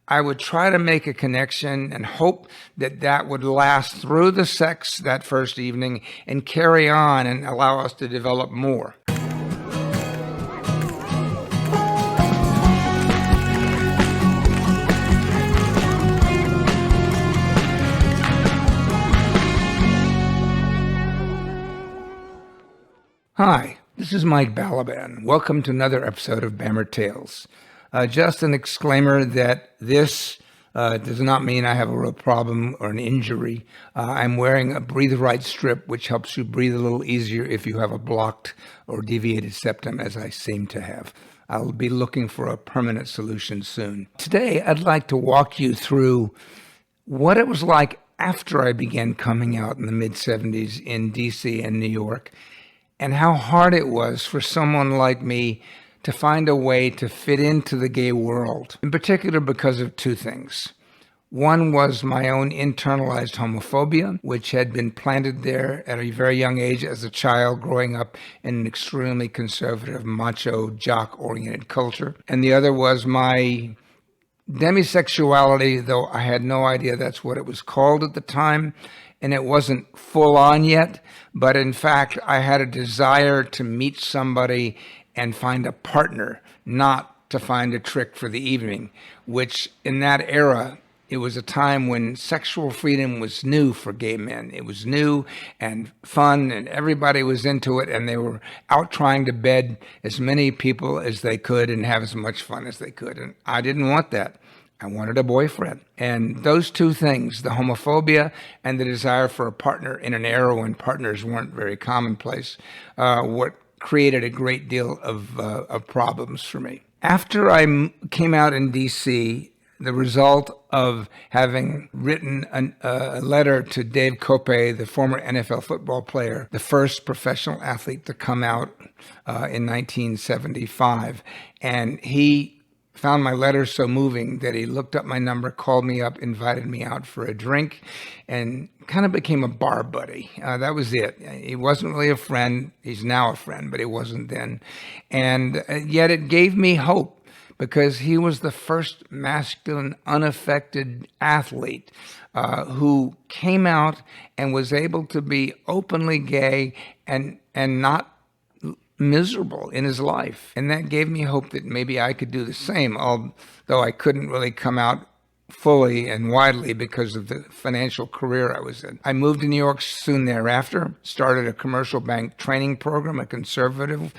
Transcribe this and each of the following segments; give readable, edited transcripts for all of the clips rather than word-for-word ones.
I would try to make a connection and hope that that would last through the sex that first evening and carry on and allow us to develop more. Hi, this is Mike Balaban. Welcome to another episode of BAMMER Tales. Just an exclaimer that this does not mean I have a real problem or an injury. I'm wearing a Breathe Right strip, which helps you breathe a little easier if you have a blocked or deviated septum, as I seem to have. I'll be looking for a permanent solution soon. Today, I'd like to walk you through what it was like after I began coming out in the mid-'70s in DC and New York, and how hard it was for someone like me to find a way to fit into the gay world, in particular because of two things. One was my own internalized homophobia, which had been planted there at a very young age as a child growing up in an extremely conservative, macho, jock-oriented culture. And the other was my demisexuality, though I had no idea that's what it was called at the time, and it wasn't full on yet, but in fact, I had a desire to meet somebody and find a partner, not to find a trick for the evening, which in that era, it was a time when sexual freedom was new for gay men. It was new and fun, and everybody was into it, and they were out trying to bed as many people as they could and have as much fun as they could. And I didn't want that. I wanted a boyfriend. And those two things, the homophobia and the desire for a partner in an era when partners weren't very commonplace, what created a great deal of problems for me. After I came out in DC, the result of having written a letter to Dave Cope, the former NFL football player, the first professional athlete to come out in 1975, and he found my letter so moving that he looked up my number, called me up, invited me out for a drink, and kind of became a bar buddy. That was it. He wasn't really a friend. He's now a friend, but he wasn't then. And yet it gave me hope because he was the first masculine, unaffected athlete who came out and was able to be openly gay and not miserable in his life. And that gave me hope that maybe I could do the same, although I couldn't really come out fully and widely because of the financial career I was in. I moved to New York soon thereafter, started a commercial bank training program, a conservative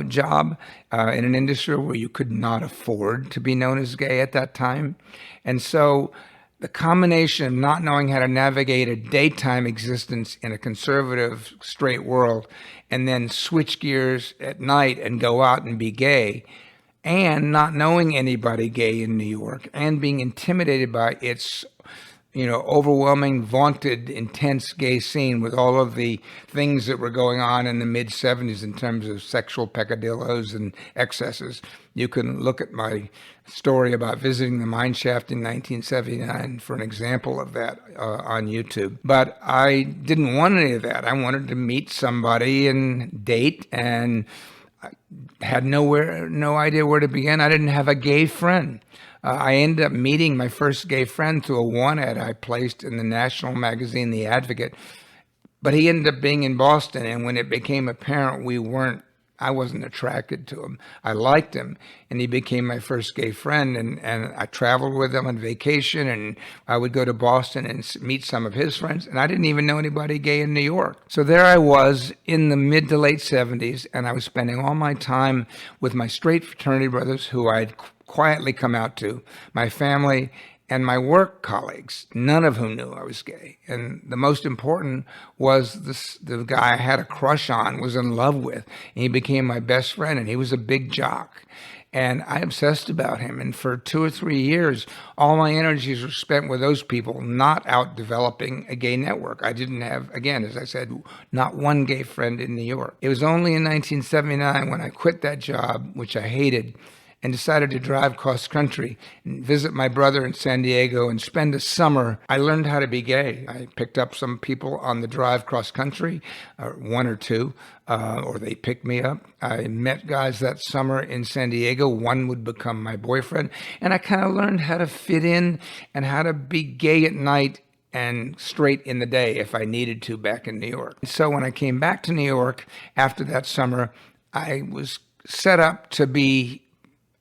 job in an industry where you could not afford to be known as gay at that time. And so the combination of not knowing how to navigate a daytime existence in a conservative, straight world, and then switch gears at night and go out and be gay, and not knowing anybody gay in New York, and being intimidated by its overwhelming, vaunted, intense gay scene with all of the things that were going on in the mid-'70s in terms of sexual peccadillos and excesses. You can look at my story about visiting the mine shaft in 1979 for an example of that on YouTube. But I didn't want any of that. I wanted to meet somebody and date, and I had no idea where to begin. I didn't have a gay friend. I ended up meeting my first gay friend through a one ad I placed in the national magazine, The Advocate. But he ended up being in Boston, and when it became apparent I wasn't attracted to him. I liked him, and he became my first gay friend, and I traveled with him on vacation, and I would go to Boston and meet some of his friends, and I didn't even know anybody gay in New York. So there I was in the mid to late 70s, and I was spending all my time with my straight fraternity brothers who I'd quietly come out to, my family, and my work colleagues, none of whom knew I was gay. And the most important was the guy I had a crush on, was in love with, and he became my best friend, and he was a big jock. And I obsessed about him. And for 2 or 3 years, all my energies were spent with those people, not out developing a gay network. I didn't have, again, as I said, not one gay friend in New York. It was only in 1979 when I quit that job, which I hated, and decided to drive cross country and visit my brother in San Diego and spend a summer. I learned how to be gay. I picked up some people on the drive cross country, one or two, or they picked me up. I met guys that summer in San Diego. One would become my boyfriend. And I kind of learned how to fit in and how to be gay at night and straight in the day if I needed to back in New York. So when I came back to New York after that summer, I was set up to be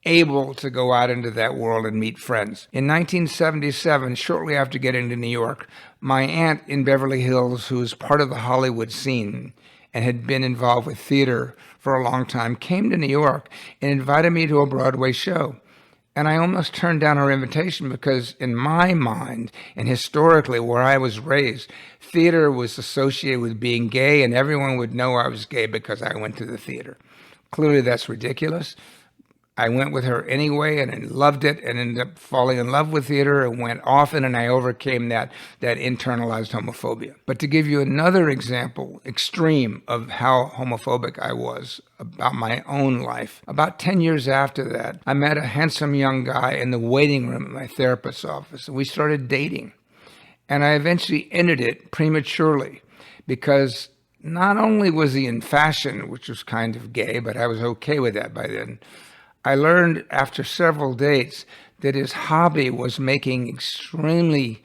able to go out into that world and meet friends. In 1977, shortly after getting to New York, my aunt in Beverly Hills, who was part of the Hollywood scene and had been involved with theater for a long time, came to New York and invited me to a Broadway show. And I almost turned down her invitation because in my mind, and historically where I was raised, theater was associated with being gay and everyone would know I was gay because I went to the theater. Clearly that's ridiculous. I went with her anyway and I loved it and ended up falling in love with theater and went often, and I overcame that internalized homophobia. But to give you another example, extreme, of how homophobic I was about my own life, about 10 years after that, I met a handsome young guy in the waiting room at my therapist's office, and we started dating. And I eventually ended it prematurely because not only was he in fashion, which was kind of gay, but I was okay with that by then, I learned after several dates that his hobby was making extremely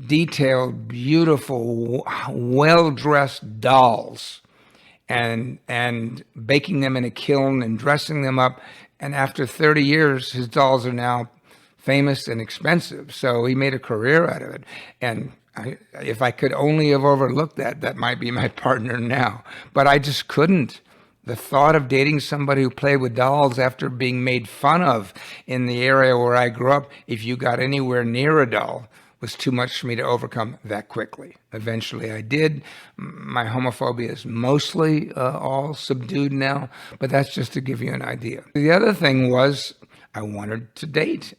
detailed, beautiful, well-dressed dolls and baking them in a kiln and dressing them up. And after 30 years, his dolls are now famous and expensive. So he made a career out of it. And if I could only have overlooked that, that might be my partner now. But I just couldn't. The thought of dating somebody who played with dolls after being made fun of in the area where I grew up, if you got anywhere near a doll, was too much for me to overcome that quickly. Eventually I did. My homophobia is mostly all subdued now, but that's just to give you an idea. The other thing was I wanted to date.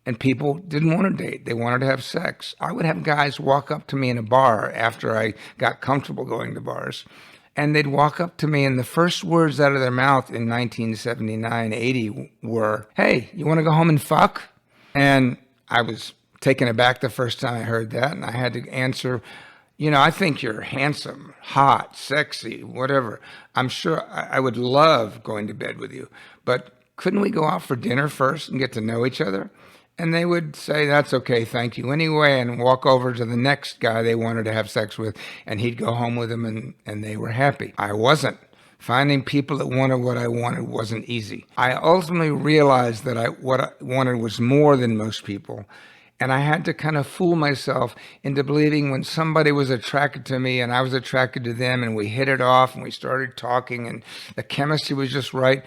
And people didn't want to date. They wanted to have sex. I would have guys walk up to me in a bar after I got comfortable going to bars. And they'd walk up to me, and the first words out of their mouth in 1979, 80 were, "Hey, you want to go home and fuck?" And I was taken aback the first time I heard that, and I had to answer, I think you're handsome, hot, sexy, whatever. I'm sure I would love going to bed with you, but couldn't we go out for dinner first and get to know each other? And they would say, "That's okay, thank you," anyway, and walk over to the next guy they wanted to have sex with, and he'd go home with them, and they were happy. I wasn't. Finding people that wanted what I wanted wasn't easy. I ultimately realized that what I wanted was more than most people, and I had to kind of fool myself into believing when somebody was attracted to me and I was attracted to them and we hit it off and we started talking and the chemistry was just right,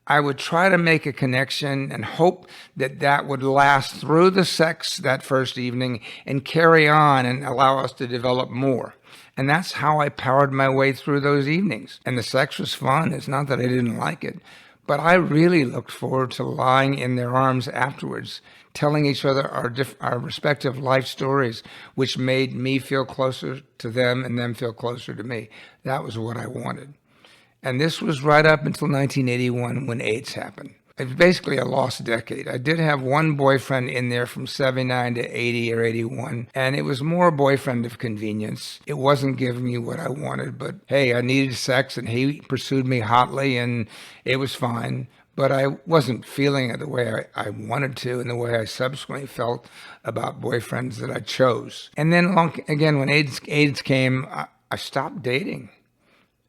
I would try to make a connection and hope that that would last through the sex that first evening and carry on and allow us to develop more. And that's how I powered my way through those evenings. And the sex was fun. It's not that I didn't like it, but I really looked forward to lying in their arms afterwards, telling each other our respective life stories, which made me feel closer to them and them feel closer to me. That was what I wanted. And this was right up until 1981 when AIDS happened. It was basically a lost decade. I did have one boyfriend in there from 79 to 80 or 81, and it was more a boyfriend of convenience. It wasn't giving me what I wanted, but hey, I needed sex, and he pursued me hotly, and it was fine. But I wasn't feeling it the way I wanted to and the way I subsequently felt about boyfriends that I chose. And then again, when AIDS came, I stopped dating.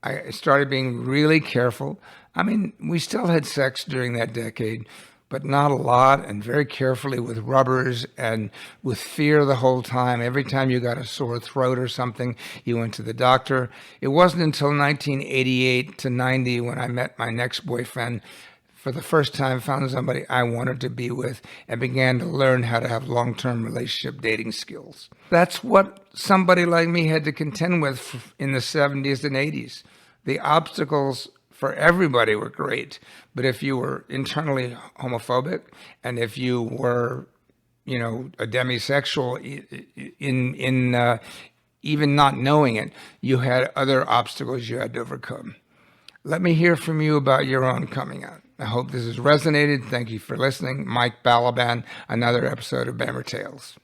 I started being really careful. I mean, we still had sex during that decade, but not a lot, and very carefully with rubbers and with fear the whole time. Every time you got a sore throat or something, you went to the doctor. It wasn't until 1988 to 90 when I met my next boyfriend. For the first time, found somebody I wanted to be with and began to learn how to have long-term relationship dating skills. That's what somebody like me had to contend with in the 70s and 80s. The obstacles for everybody were great, but if you were internally homophobic and if you were, a demisexual in even not knowing it, you had other obstacles you had to overcome. Let me hear from you about your own coming out. I hope this has resonated. Thank you for listening. Mike Balaban, another episode of BAMMER Tales.